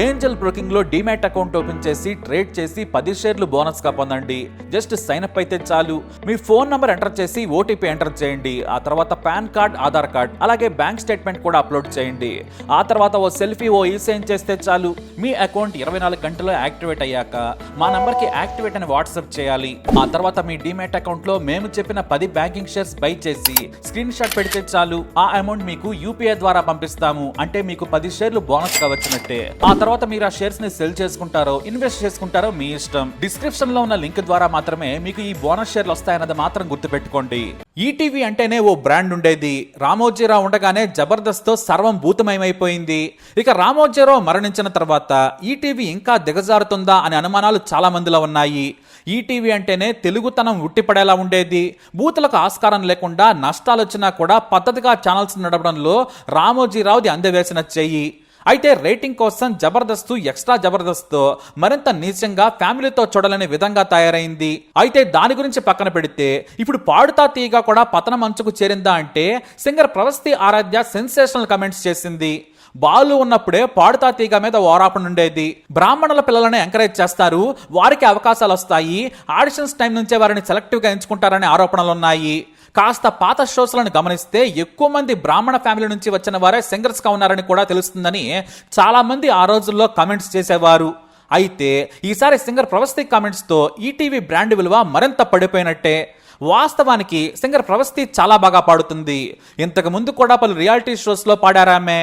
Angel broking లో demat account open చేసి trade చేసి 10 షేర్లు బోనస్ గా పొందండి. జస్ట్ సైన్ అప్ అయితే చాలు. మీ ఫోన్ నంబర్ ఎంటర్ చేసి ఓటీపీ ఎంటర్ చేయండి. ఆ తర్వాత పాన్ కార్డ్, ఆధార్ కార్డ్, అలాగే బ్యాంక్ స్టేట్మెంట్ కూడా అప్లోడ్ చేయండి. ఆ తర్వాత ఓ సెల్ఫీ, ఓ ఈ-సైన్ చేస్తే చాలు. మీ అకౌంట్ 24 గంటల్లో యాక్టివేట్ అయ్యాక మా నంబర్ కి యాక్టివేట్ అని వాట్సాప్ చేయాలి. ఆ తర్వాత మీ డిమాట్ అకౌంట్ లో మేము చెప్పిన 10 బ్యాంకింగ్ షేర్స్ బై చేసి స్క్రీన్ షాట్ పెడితే చాలు. ఆ అమౌంట్ మీకు యూపీఐ ద్వారా పంపిస్తాము. అంటే మీకు 10 షేర్లు బోనస్ గా వచ్చినట్టే. ఆ తర్వాత మీరు ఆ షేర్స్ ని సెల్ చేసుకుంటారో ఇన్వెస్ట్ చేసుకుంటారో మీ ఇష్టం. డిస్క్రిప్షన్ లో ఉన్న లింక్ ద్వారా మాత్రమే మీకు ఈ బోనస్ షేర్లు వస్తాయన్నది మాత్రం గుర్తుపెట్టుకోండి. ఈటీవీ అంటేనే ఓ బ్రాండ్ ఉండేది. రామోజీరావు ఉండగానే జబర్దస్త్ తో సర్వం భూతమయమైపోయింది. ఇక రామోజీరావు మరణించిన తర్వాత ఈటీవీ ఇంకా దిగజారుతుందా అనే అనుమానాలు చాలా మందిలో ఉన్నాయి. ఈటీవీ అంటేనే తెలుగుతనం ఉట్టిపడేలా ఉండేది. బూతులకు ఆస్కారం లేకుండా నష్టాలు వచ్చినా కూడా పద్ధతిగా ఛానల్స్ నడపడంలో రామోజీరావుది అందవేసిన చెయ్యి. అయితే రేటింగ్ కోసం జబర్దస్త్ ఎక్స్ట్రా జబర్దస్త్ మరింత నీచంగా ఫ్యామిలీతో చూడలేని విధంగా తయారైంది. అయితే దాని గురించి పక్కన పెడితే ఇప్పుడు పాడుతా తీయగా కూడా పతనం అంచుకు చేరిందా అంటే సింగర్ ప్రవస్తి ఆరాధ్య సెన్సేషనల్ కమెంట్స్ చేసింది. బాలు ఉన్నప్పుడే పాడుతా తీగ మీద ఓరాపణ ఉండేది. బ్రాహ్మణుల పిల్లలని ఎంకరేజ్ చేస్తారు, వారికి అవకాశాలు వస్తాయి, ఆడిషన్స్ టైం నుంచే వారిని సెలెక్టివ్ గా ఎంచుకుంటారనే ఆరోపణలు ఉన్నాయి. కాస్త పాత షోస్లను గమనిస్తే ఎక్కువ మంది బ్రాహ్మణ ఫ్యామిలీ నుంచి వచ్చిన వారే సింగర్స్ గా ఉన్నారని కూడా తెలుస్తుందని చాలా మంది ఆ రోజుల్లో కామెంట్స్ చేసేవారు. అయితే ఈసారి సింగర్ ప్రవస్తి కామెంట్స్ తో ఈటీవీ బ్రాండ్ విలువ మరింత పడిపోయినట్టే. వాస్తవానికి సింగర్ ప్రవస్తి చాలా బాగా పాడుతుంది. ఇంతకు ముందు కూడా పలు రియాలిటీ షోస్ లో పాడారామె.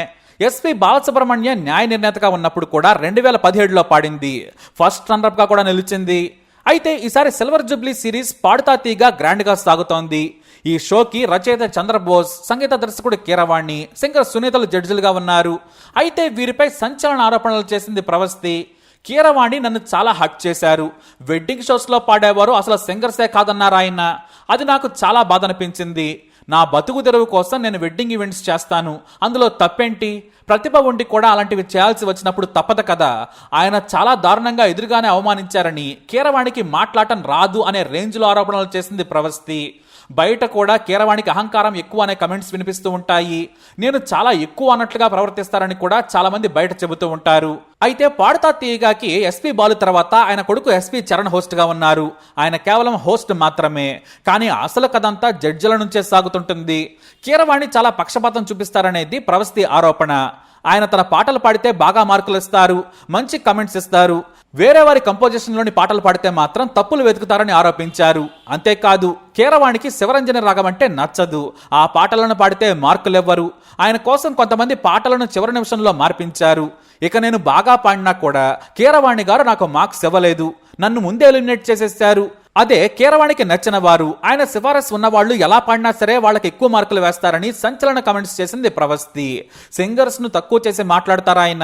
ఎస్పీ బాలసుబ్రహ్మణ్య న్యాయ నిర్ణేతగా ఉన్నప్పుడు కూడా 2017లో పాడింది. ఫస్ట్ రన్నర్ గా కూడా నిలిచింది. అయితే ఈసారి సిల్వర్ జూబ్లీ సిరీస్ పాడుతా తీగ గ్రాండ్ గా సాగుతోంది. ఈ షోకి రచయిత చంద్రబోస్, సంగీత దర్శకుడు కీరవాణి, సింగర్ సునీతలు జడ్జిలుగా ఉన్నారు. అయితే వీరిపై సంచలన ఆరోపణలు చేసింది ప్రవస్తి. కీరవాణి నన్ను చాలా హర్ట్ చేశారు. వెడ్డింగ్ షోస్ లో పాడేవారు అసలు సింగర్సే కాదన్నారు ఆయన. అది నాకు చాలా బాధ అనిపించింది. నా బతుకు తెరువు కోసం నేను వెడ్డింగ్ ఈవెంట్స్ చేస్తాను, అందులో తప్పేంటి? ప్రతిభ ఉండి కూడా అలాంటివి చేయాల్సి వచ్చినప్పుడు తప్పదు కదా. ఆయన చాలా దారుణంగా ఎదురుగానే అవమానించారని, కీరవాణికి మాట్లాడటం రాదు అనే రేంజ్లో ఆరోపణలు చేసింది ప్రవస్తి. బయట కూడా కీరవాణికి అహంకారం ఎక్కువ అనే కమెంట్స్ వినిపిస్తూ ఉంటాయి. నేను చాలా ఎక్కువ అన్నట్లుగా ప్రవర్తిస్తారని కూడా చాలా మంది బయట చెబుతూ ఉంటారు. అయితే పాడుతా తీయగాకి ఎస్పీ బాలు తర్వాత ఆయన కొడుకు ఎస్పీ చరణ్ హోస్ట్ గా ఉన్నారు. ఆయన కేవలం హోస్ట్ మాత్రమే, కానీ అసలు కథంతా జడ్జిల నుంచే సాగుతుంటుంది. కీరవాణి చాలా పక్షపాతం చూపిస్తారనేది ప్రవస్తి ఆరోపణ. ఆయన తన పాటలు పాడితే బాగా మార్కులు ఇస్తారు, మంచి కమెంట్స్ ఇస్తారు. వేరే వారి కంపోజిషన్లోని పాటలు పాడితే మాత్రం తప్పులు వెతుకుతారని ఆరోపించారు. అంతేకాదు కీరవాణికి శివరంజని రాగం అంటే నచ్చదు. ఆ పాటలను పాడితే మార్కులు ఇవ్వరు. ఆయన కోసం కొంతమంది పాటలను చివరి నిమిషంలో మార్పించారు. ఇక నేను బాగా పాడినా కూడా కీరవాణి గారు నాకు మార్క్స్ ఇవ్వలేదు, నన్ను ముందే ఎలిమినేట్ చేసేశారు. అదే కీరవాణికి నచ్చిన వారు, ఆయన సిఫారసు ఉన్నవాళ్లు ఎలా పాడినా సరే వాళ్ళకి ఎక్కువ మార్కులు వేస్తారని సంచలన కమెంట్స్ చేసింది ప్రవస్తి. సింగర్స్ ను తక్కువ చేసి మాట్లాడతారా ఆయన?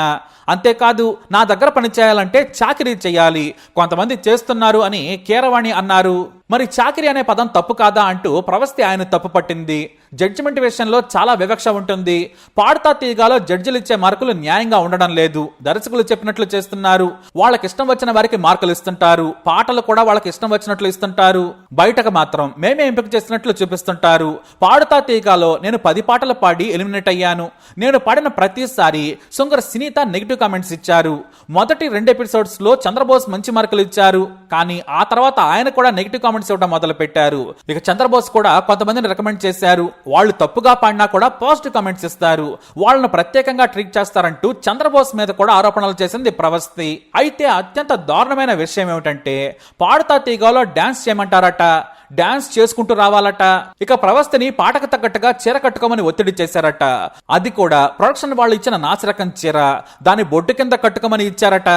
అంతేకాదు నా దగ్గర పని చేయాలంటే చాకిరీ చేయాలి, కొంతమంది చేస్తున్నారు అని కీరవాణి అన్నారు. మరి చాకిరీ అనే పదం తప్పు కాదా అంటూ ప్రవస్తి ఆయన తప్పు పట్టింది. జడ్జిమెంట్ విషయంలో చాలా వివక్ష ఉంటుంది. పాడుతా తీగాలో జడ్జిలు ఇచ్చే మార్కులు న్యాయంగా ఉండడం లేదు. దర్శకులు చెప్పినట్లు చేస్తున్నారు. వాళ్ళకి ఇష్టం వచ్చిన వారికి మార్కులు ఇస్తుంటారు. పాటలు కూడా వాళ్ళకి ఇష్టం వచ్చినట్లు ఇస్తుంటారు. బయటకు మాత్రం మేమే ఎంపిక చేసినట్లు చూపిస్తుంటారు. పాడుతా తీగాలో నేను 10 పాటలు పాడి ఎలిమినేట్ అయ్యాను. నేను పాడిన ప్రతిసారి సింగర్ సునీత నెగిటివ్ కామెంట్స్ ఇచ్చారు. మొదటి 2 ఎపిసోడ్స్ లో చంద్రబోస్ మంచి మార్కులు ఇచ్చారు, కానీ ఆ తర్వాత ఆయన కూడా నెగిటివ్ కామెంట్స్ ఇవ్వడం మొదలు పెట్టారు. ఇక చంద్రబోస్ కూడా కొంతమందిని రికమెండ్ చేశారు. వాళ్ళు తప్పుగా పాడినా కూడా పాజిటివ్ కామెంట్స్ ఇస్తారు, వాళ్ళను ప్రత్యేకంగా ట్రీట్ చేస్తారంటూ చంద్రబోస్ మీద కూడా ఆరోపణలు చేసింది ప్రవస్తి. అయితే అత్యంత దారుణమైన విషయం ఏమిటంటే పాడుతా తీగలో డాన్స్ చేయమంటారట, డాన్స్ చేసుకుంటూ రావాలట. ఇక ప్రవస్తిని పాటకు తగ్గట్టుగా చీర కట్టుకోమని ఒత్తిడి చేశారట. అది కూడా ప్రొడక్షన్ వాళ్ళు ఇచ్చిన నాసిరకం చీర, దాని బొడ్డు కింద కట్టుకోమని ఇచ్చారట.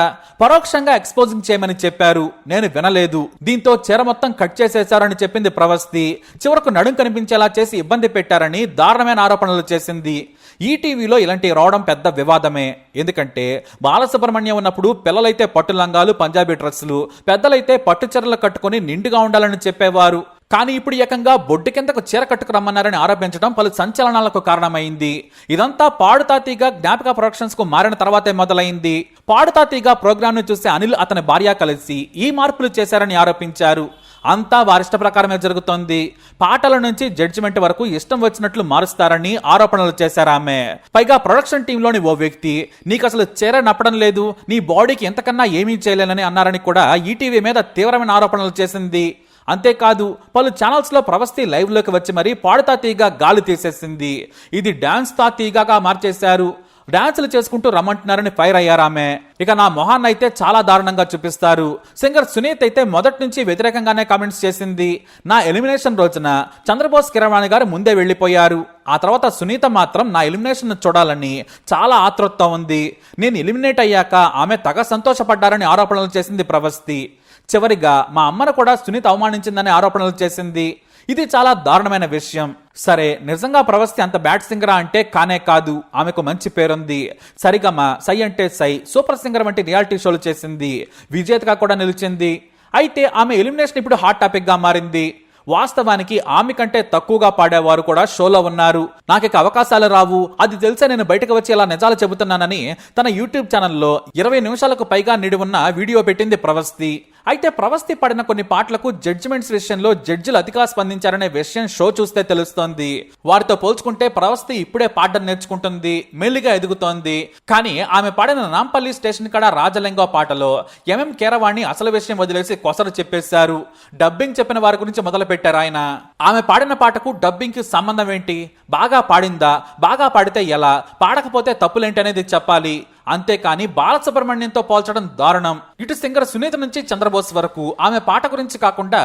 పరోక్షంగా ఎక్స్పోజింగ్ చేయమని చెప్పారు. నేను వినలేదు. దీంతో చీర మొత్తం కట్ చేసేశారని చెప్పింది ప్రవస్తి. చివరకు నడుం కనిపించేలా చేసి ఇబ్బంది పెట్టారని దారుణమైన ఆరోపణలు చేసింది. ఈటీవీలో ఇలాంటివి రావడం పెద్ద వివాదమే. ఎందుకంటే బాలసుబ్రహ్మణ్యం ఉన్నప్పుడు పిల్లలైతే పట్టు లంగాలు, పంజాబీ డ్రెస్సులు, పెద్దలైతే పట్టు చీరలు కట్టుకుని నిండుగా ఉండాలని చెప్పేవారు. కానీ ఇప్పుడు ఏకంగా బొడ్డు కిందకు చీర కట్టుకు రమ్మన్నారని ఆరోపించడం పలు సంచలనాలకు కారణమైంది. ఇదంతా పాడుతా తీగ జ్ఞాపక ప్రొడక్షన్స్ కు మారిన తర్వాతే మొదలైంది. పాడుతా తీగ ప్రోగ్రామ్ ను చూసి అనిల్, అతని భార్య కలిసి ఈ మార్పులు చేశారని ఆరోపించారు. అంతా వారిష్ట ప్రకారమే జరుగుతోంది. పాటల నుంచి జడ్జిమెంట్ వరకు ఇష్టం వచ్చినట్లు మారుస్తారని ఆరోపణలు చేశారు ఆమె. పైగా ప్రొడక్షన్ టీంలోని ఓ వ్యక్తి నీకు అసలు చీర నప్పడం లేదు, నీ బాడీకి ఎంతకన్నా ఏమీ చేయలేనని అన్నారని కూడా ఈటీవీ మీద తీవ్రమైన ఆరోపణలు చేసింది. అంతేకాదు పలు ఛానల్స్ లో ప్రవస్తి లైవ్ లోకి వచ్చి మరీ పాడుతా తీగ గాలి తీసేసింది. ఇది డాన్స్ తా తీగగా మార్చేశారు, డాన్సులు చేసుకుంటూ రమ్మంటున్నారని ఫైర్ అయ్యారు ఆమె. ఇక నా మొహాన్ని అయితే చాలా దారుణంగా చూపిస్తారు. సింగర్ సునీత్ అయితే మొదటి నుంచి వ్యతిరేకంగానే కామెంట్స్ చేసింది. నా ఎలిమినేషన్ రోజున చంద్రబోస్ కిరవాణి గారు ముందే వెళ్లిపోయారు. ఆ తర్వాత సునీత మాత్రం నా ఎలిమినేషన్ చూడాలని చాలా ఆతృత ఉంది. నేను ఎలిమినేట్ అయ్యాక ఆమె తెగ సంతోషపడ్డారని ఆరోపణలు చేసింది ప్రవస్తి. చివరిగా మా అమ్మను కూడా సునీత అవమానించిందని ఆరోపణలు చేసింది. ఇది చాలా దారుణమైన విషయం. సరే, నిజంగా ప్రవస్తి అంత బ్యాడ్ సింగరా అంటే కానే కాదు. ఆమెకు మంచి పేరుంది. సరిగమ, సై అంటే సై, సూపర్ సింగర్ వంటి రియాలిటీ షోలు చేసింది, విజేతగా కూడా నిలిచింది. అయితే ఆమె ఎలిమినేషన్ ఇప్పుడు హాట్ టాపిక్ గా మారింది. వాస్తవానికి ఆమె కంటే తక్కువగా పాడేవారు కూడా షోలో ఉన్నారు. నాకిక అవకాశాలు రావు, అది తెలిసే నేను బయటకు వచ్చి ఇలా నిజాలు చెబుతున్నానని తన యూట్యూబ్ ఛానల్లో 20 నిమిషాలకు పైగా నిడి ఉన్న వీడియో పెట్టింది ప్రవస్తి. అయితే ప్రవస్తి పడిన కొన్ని పాటలకు జడ్జిమెంట్స్ విషయంలో జడ్జిలు అతిగా స్పందించారనే విషయం షో చూస్తే తెలుస్తోంది. వారితో పోల్చుకుంటే ప్రవస్తి ఇప్పుడే పాడడం నేర్చుకుంటుంది, మెల్లిగా ఎదుగుతోంది. కానీ ఆమె పాడిన నాంపల్లి స్టేషన్ కాడ రాజలింగ పాటలో ఎంఎం కీరవాణి అసలు విషయం వదిలేసి కొసరు చెప్పేశారు. డబ్బింగ్ చెప్పిన వారి గురించి మొదలు పెట్టారు ఆయన. ఆమె పాడిన పాటకు డబ్బింగ్ కి సంబంధం ఏంటి? బాగా పాడిందా? బాగా పాడితే ఎలా? పాడకపోతే తప్పులేంటి అనేది చెప్పాలి. అంతేకాని బాలసుబ్రహ్మణ్యంతో పోల్చడం దారుణం. ఇటు సింగర్ సునీత నుంచి చంద్రబోస్ వరకు ఆమె పాట గురించి కాకుండా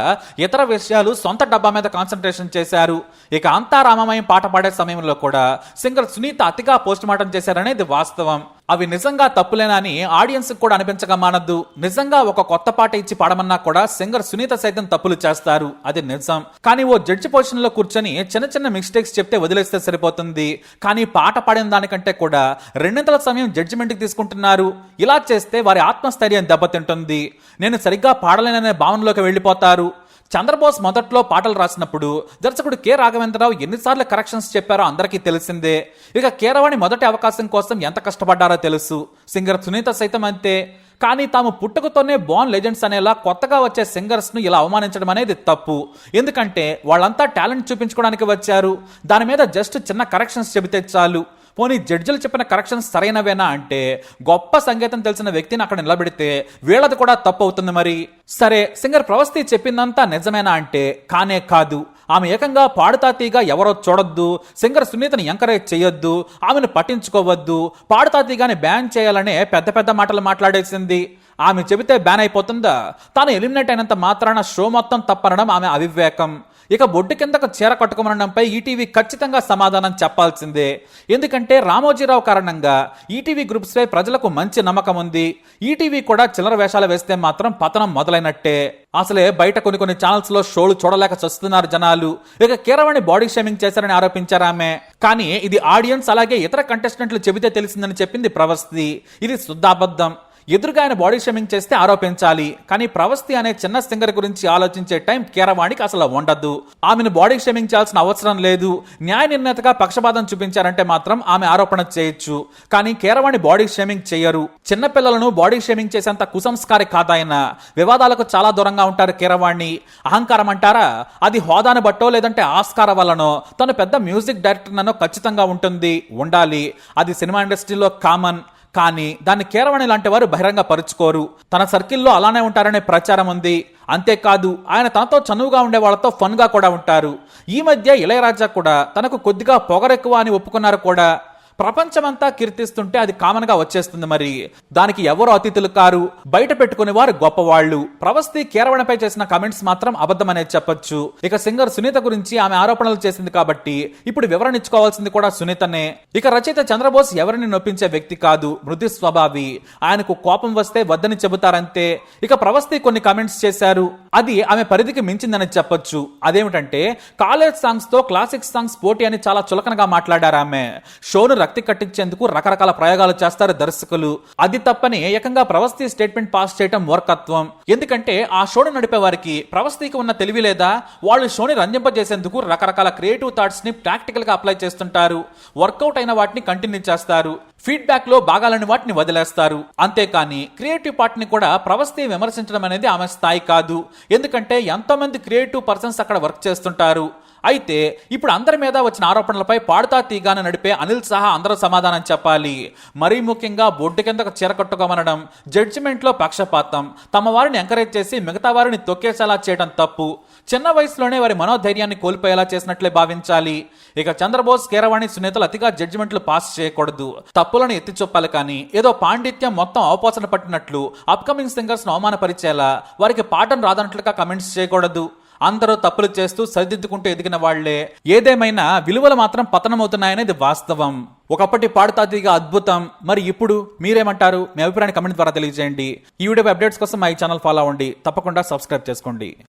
ఇతర విషయాలు సొంత డబ్బా మీద కాన్సన్ట్రేషన్ చేశారు. ఇక అంతా రామమయం పాట పాడే సమయంలో కూడా సింగర్ సునీత అతిగా పోస్ట్ మార్టం చేశారనేది వాస్తవం. అవి నిజంగా తప్పులేనని ఆడియన్స్ కూడా అనిపించక మానద్దు. నిజంగా ఒక కొత్త పాట ఇచ్చి పాడమన్నా కూడా సింగర్ సునీత సైతం తప్పులు చేస్తారు, అది నిజం. కానీ ఓ జడ్జి పొజిషన్ లో కూర్చొని చిన్న చిన్న మిస్టేక్స్ చెప్తే వదిలేస్తే సరిపోతుంది. కానీ పాట పాడిన దానికంటే కూడా రెండింతల సమయం జడ్జిమెంట్ కి తీసుకుంటున్నారు. ఇలా చేస్తే వారి ఆత్మస్థైర్యం దెబ్బతింటుంది. నేను సరిగ్గా పాడలేననే భావనలోకి వెళ్లిపోతారు. చంద్రబోస్ మొదట్లో పాటలు రాసినప్పుడు దర్శకుడు కె రాఘవేంద్రరావు ఎన్నిసార్లు కరెక్షన్స్ చెప్పారో అందరికీ తెలిసిందే. ఇక కీరవాణి మొదటి అవకాశం కోసం ఎంత కష్టపడ్డారో తెలుసు. సింగర్ సునీత సైతం అంతే. కానీ తాము పుట్టుకతోనే బాన్ లెజెండ్స్ అనేలా కొత్తగా వచ్చే సింగర్స్ ను ఇలా అవమానించడం అనేది తప్పు. ఎందుకంటే వాళ్ళంతా టాలెంట్ చూపించుకోవడానికి వచ్చారు. దాని మీద జస్ట్ చిన్న కరెక్షన్స్ చెబితే చాలు. పోనీ జడ్జిలు చెప్పిన కరెక్షన్స్ సరైనవేనా అంటే గొప్ప సంగీతం తెలిసిన వ్యక్తిని అక్కడ నిలబెడితే వీళ్ళది కూడా తప్పు అవుతుంది. మరి సరే, సింగర్ ప్రవస్తి చెప్పిందంతా నిజమేనా అంటే కానే కాదు. ఆమె ఏకంగా పాడుతా తీగా ఎవరో చూడొద్దు, సింగర్ సునీతని ఎంకరేజ్ చేయొద్దు, ఆమెను పట్టించుకోవద్దు, పాడుతా తీగాని బ్యాన్ చేయాలనే పెద్ద పెద్ద మాటలు మాట్లాడేసింది. ఆమె చెబితే బ్యాన్ అయిపోతుందా? తాను ఎలిమినేట్ అయినంత మాత్రాన షో మొత్తం తప్పనడం ఆమె అవివేకం. ఇక బొడ్డు కిందకు చీర కట్టుకోమనడంపై ఈటీవీ ఖచ్చితంగా సమాధానం చెప్పాల్సిందే. ఎందుకంటే రామోజీరావు కారణంగా ఈటీవీ గ్రూప్స్ పై ప్రజలకు మంచి నమ్మకం ఉంది. ఈటీవీ కూడా చిల్లర వేషాలు వేస్తే మాత్రం పతనం మొదలైనట్టే. అసలే బయట కొన్ని ఛానల్స్ లో షోలు చూడలేక చస్తున్నారు జనాలు. ఇక కీరవాణి బాడీ షేమింగ్ చేశారని ఆరోపించారు ఆమె. కానీ ఇది ఆడియన్స్ అలాగే ఇతర కంటెస్టెంట్లు చెబితే తెలిసిందని చెప్పింది ప్రవస్తి. ఇది శుద్ధాబద్ధం. ఎదురుగా ఆయన బాడీ షేమింగ్ చేస్తే ఆరోపించాలి. కానీ ప్రవస్తి అనే చిన్న సింగర్ గురించి ఆలోచించే టైం కీరవాణికి అసలు ఉండదు. ఆమెను బాడీ షేమింగ్ చేయాల్సిన అవసరం లేదు. న్యాయ నిర్ణేతగా పక్షపాతం చూపించారంటే మాత్రం ఆమె ఆరోపణ చేయొచ్చు. కానీ కీరవాణి బాడీ షేమింగ్ చేయరు. చిన్నపిల్లలను బాడీ షేమింగ్ చేసేంత కుసంస్కారి కాదాయన. వివాదాలకు చాలా దూరంగా ఉంటారు కీరవాణి. అహంకారం అంటారా? అది హోదాను బట్టో లేదంటే ఆస్కార వల్లనో తను పెద్ద మ్యూజిక్ డైరెక్టర్ నో ఖచ్చితంగా ఉండాలి. అది సినిమా ఇండస్ట్రీలో కామన్. కానీ దాన్ని కీరవాణి లాంటి వారు బహిరంగ పరుచుకోరు. తన సర్కిల్లో అలానే ఉంటారనే ప్రచారం ఉంది. అంతేకాదు ఆయన తనతో చనువుగా ఉండే వాళ్ళతో ఫన్ గా కూడా ఉంటారు. ఈ మధ్య ఇళయరాజా కూడా తనకు కొద్దిగా పొగరెక్కువ అని ఒప్పుకున్నారు కూడా. ప్రపంచమంతా కీర్తిస్తుంటే అది కామన్ గా వచ్చేస్తుంది. మరి దానికి ఎవరు అతిథులు కారు, బయట పెట్టుకునే వారు గొప్పవాళ్లు. ప్రవస్తి కీరవాణిపై చేసిన కమెంట్స్ మాత్రం అబద్ధమనే చెప్పొచ్చు. ఇక సింగర్ సునీత గురించి ఆమె ఆరోపణలు చేసింది కాబట్టి ఇప్పుడు వివరణ ఇచ్చుకోవాల్సింది కూడా సునీతనే. ఇక రచయిత చంద్రబోస్ ఎవరిని నొప్పించే వ్యక్తి కాదు, మృదు స్వభావి. ఆయనకు కోపం వస్తే వద్దని చెబుతారంతే. ఇక ప్రవస్తి కొన్ని కమెంట్స్ చేశారు, అది ఆమె పరిధికి మించిందని చెప్పొచ్చు. అదేమిటంటే కాలేజ్ సాంగ్స్ తో క్లాసిక్ సాంగ్స్ పోటీ అని చాలా చులకనగా మాట్లాడారు ఆమె. షోను రక్తి కట్టించేందుకు రకరకాల ప్రయోగాలు చేస్తారు దర్శకులు. అది తప్పని ఏకంగా ప్రవస్తి స్టేట్మెంట్ పాస్ చేయడం మూర్ఖత్వం. ఎందుకంటే ఆ షోను నడిపే వారికి ప్రవస్తికి ఉన్న తెలివి లేదా? వాళ్ళు షోని రంజింపజేసేందుకు రకరకాల క్రియేటివ్ థాట్స్ ని ప్రాక్టికల్ గా అప్లై చేస్తుంటారు. వర్కౌట్ అయిన వాటిని కంటిన్యూ చేస్తారు. ఫీడ్బ్యాక్ లో బాగాలని వాటిని వదిలేస్తారు. అంతేకాని క్రియేటివ్ పార్ట్ ని కూడా ప్రవస్తి విమర్శించడం అనేది ఆమె స్థాయి కాదు. ఎందుకంటే ఎంతో మంది క్రియేటివ్ పర్సన్స్ అక్కడ వర్క్ చేస్తుంటారు. అయితే ఇప్పుడు అందరి మీద వచ్చిన ఆరోపణలపై పాడుతా తీగాన నడిపే అనిల్ సహా అందరూ సమాధానం చెప్పాలి. మరీ ముఖ్యంగా బొడ్డు కిందకు చీర కట్టుకోమనడం, జడ్జిమెంట్ లో పక్షపాతం, తమ వారిని ఎంకరేజ్ చేసి మిగతా వారిని తొక్కేసేలా చేయడం తప్పు. చిన్న వయసులోనే వారి మనోధైర్యాన్ని కోల్పోయేలా చేసినట్లే భావించాలి. ఇక చంద్రబోస్, కీరవాణి, సునీతలు అతిగా జడ్జిమెంట్లు పాస్ చేయకూడదు. తప్పులను ఎత్తి చూపాలి. కానీ ఏదో పాండిత్యం మొత్తం అవపోసన పట్టినట్లు అప్కమింగ్ సింగర్స్ ను అవమానపరిచేలా, వారికి పాఠం రాదన్నట్లుగా కమెంట్స్ చేయకూడదు. అందరూ తప్పులు చేస్తూ సరిదిద్దుకుంటూ ఎదిగిన వాళ్లే. ఏదేమైనా విలువలు మాత్రం పతనమవుతున్నాయనేది వాస్తవం. ఒకప్పటి పాడుతాదిగా అద్భుతం. మరి ఇప్పుడు మీరేమంటారు? మీ అభిప్రాయాన్ని కమెంట్ ద్వారా తెలియజేయండి. ఈ వీడియో అప్డేట్స్ కోసం మా ఈ ఛానల్ ఫాలో అవ్వండి. తప్పకుండా సబ్స్క్రైబ్ చేసుకోండి.